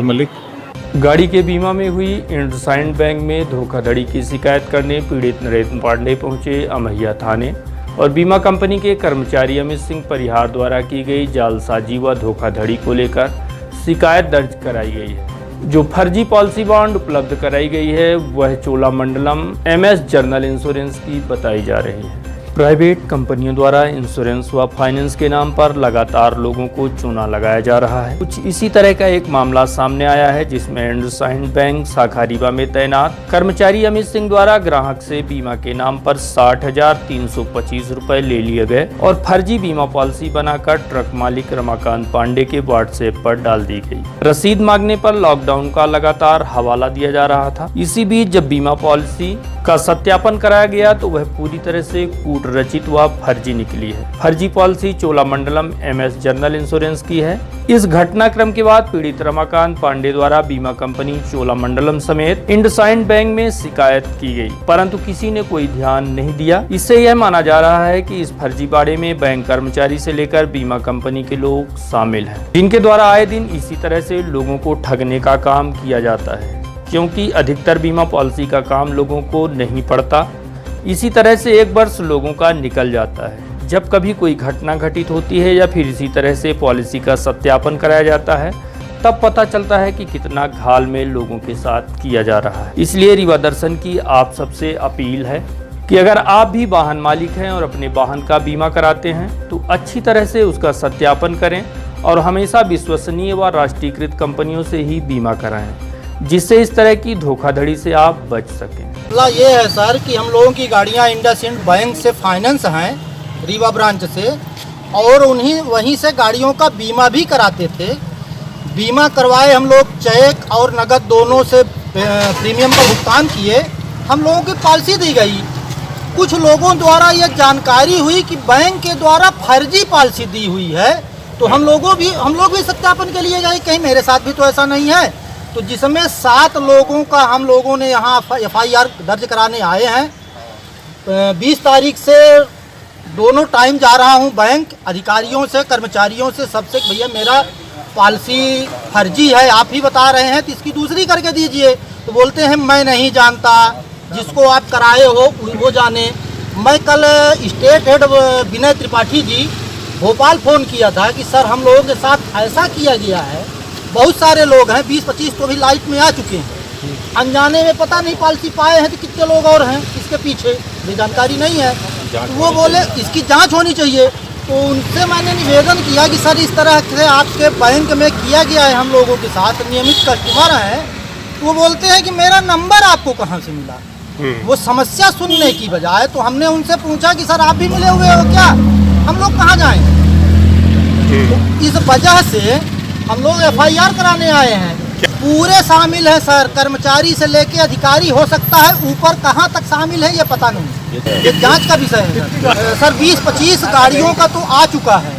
मलिक। गाड़ी के बीमा में हुई इंडसइंड बैंक में धोखाधड़ी की शिकायत करने पीड़ित नरेंद्र पांडे पहुंचे अमैया थाने और बीमा कंपनी के कर्मचारी अमित सिंह परिहार द्वारा की गई जालसाजी व धोखाधड़ी को लेकर शिकायत दर्ज कराई गई है। जो फर्जी पॉलिसी बॉन्ड उपलब्ध कराई गई है वह चोलामंडलम MS जनरल इंश्योरेंस की बताई जा रही है। प्राइवेट कंपनियों द्वारा इंश्योरेंस व फाइनेंस के नाम पर लगातार लोगों को चूना लगाया जा रहा है। कुछ इसी तरह का एक मामला सामने आया है जिसमें इंडसइंड बैंक शाखा रीवा में तैनात कर्मचारी अमित सिंह द्वारा ग्राहक से बीमा के नाम पर 60,325 रुपए ले लिए गए और फर्जी बीमा पॉलिसी बनाकर ट्रक मालिक रमाकांत पांडे के व्हाट्सएप पर डाल दी गई। रसीद मांगने पर लॉकडाउन का लगातार हवाला दिया जा रहा था। इसी बीच जब बीमा पॉलिसी का सत्यापन कराया गया तो वह पूरी तरह से कूट रचित व फर्जी निकली है। फर्जी policy Cholamandalam MS general insurance की है। इस घटनाक्रम के बाद पीड़ित रमाकांत पांडे द्वारा बीमा कंपनी चोलामंडलम समेत इंडसइंड बैंक में शिकायत की गई, परंतु किसी ने कोई ध्यान नहीं दिया। इससे यह माना जा रहा है कि इस फर्जीवाड़े में बैंक कर्मचारी से लेकर बीमा कंपनी के लोग शामिल हैं, जिनके द्वारा आए दिन इसी तरह से लोगों को ठगने का काम किया जाता है, क्योंकि अधिकतर बीमा पॉलिसी का काम लोगों को नहीं पड़ता। इसी तरह से एक वर्ष लोगों का निकल जाता है। जब कभी कोई घटना घटित होती है या फिर इसी तरह से पॉलिसी का सत्यापन कराया जाता है तब पता चलता है कि कितना घालमेल लोगों के साथ किया जा रहा है। इसलिए रीवा दर्शन की आप सबसे अपील है कि अगर आप भी वाहन मालिक हैं और अपने वाहन का बीमा कराते हैं तो अच्छी तरह से उसका सत्यापन करें और हमेशा विश्वसनीय व राष्ट्रीयकृत कंपनियों से ही बीमा कराएं, जिससे इस तरह की धोखाधड़ी से आप बच सकें। मसला ये है सर कि हम लोगों की गाड़ियाँ इंडसइंड बैंक से फाइनेंस हैं रीवा ब्रांच से, और वहीं से गाड़ियों का बीमा भी कराते थे। बीमा करवाए हम लोग, चेक और नगद दोनों से प्रीमियम का भुगतान किए। हम लोगों की पॉलिसी दी गई। कुछ लोगों द्वारा यह जानकारी हुई कि बैंक के द्वारा फर्जी पॉलिसी दी हुई है, तो हम लोग भी सत्यापन के लिए गए, कहीं मेरे साथ भी तो ऐसा नहीं है। तो जिसमें 7 लोगों का हम लोगों ने यहाँ FIR दर्ज कराने आए हैं। 20 तारीख से दोनों टाइम जा रहा हूँ बैंक अधिकारियों से, कर्मचारियों से, सबसे भैया मेरा पॉलिसी फर्जी है, आप ही बता रहे हैं तो इसकी दूसरी करके दीजिए। तो बोलते हैं मैं नहीं जानता, जिसको आप कराए हो वो जाने। मैं कल स्टेट हेड विनय त्रिपाठी जी भोपाल फ़ोन किया था कि सर हम लोगों के साथ ऐसा किया गया है। बहुत सारे लोग हैं, 20-25 तो भी लाइट में आ चुके हैं। अनजाने में पता नहीं पॉलिसी पाए हैं तो कितने लोग और हैं इसके पीछे, ये जानकारी नहीं है। तो वो बोले इसकी जांच होनी चाहिए। तो उनसे मैंने निवेदन किया कि सर इस तरह से आपके बैंक में किया गया है, हम लोगों के साथ नियमित कस्टमर हैं। तो वो बोलते हैं कि मेरा नंबर आपको कहाँ से मिला। वो समस्या सुनने की बजाय तो हमने उनसे पूछा कि सर आप भी मिले हुए हो क्या, हम लोग कहाँ जाएँ। तो इस वजह से हम लोग FIR कराने आए हैं। पूरे शामिल हैं सर, कर्मचारी से लेके अधिकारी, हो सकता है ऊपर कहाँ तक शामिल है ये पता नहीं, ये जांच का विषय है सर। 20-25 गाड़ियों का तो आ चुका है,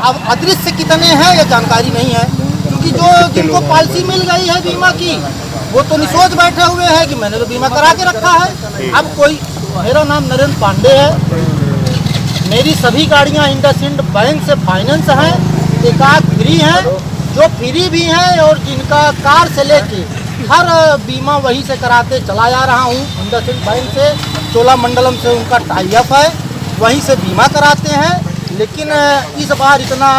अब अदृश्य कितने हैं ये जानकारी नहीं है, क्योंकि जिनको पॉलिसी मिल गई है बीमा की वो तो निसोच बैठे हुए हैं कि मैंने तो बीमा करा के रखा है। अब कोई, मेरा नाम नरेंद्र पांडे है, मेरी सभी गाड़ियाँ इंडसइंड बैंक से फाइनेंस हैं, एक आध फ्री हैं, जो फ्री भी हैं और जिनका कार से लेके हर बीमा वहीं से कराते चला जा रहा हूँ। इंडसइंड बैंक से, चोलामंडलम से उनका टाई अप है, वहीं से बीमा कराते हैं। लेकिन इस बार इतना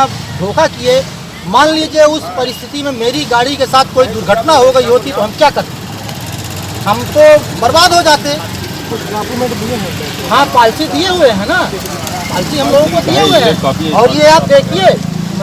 धोखा किए। मान लीजिए उस परिस्थिति में मेरी गाड़ी के साथ कोई दुर्घटना हो गई होती तो हम क्या करते, हम तो बर्बाद हो जाते। हाँ पॉलिसी दिए हुए हैं ना, पॉलिसी हम लोगों को दिए हुए हैं। और ये आप देखिए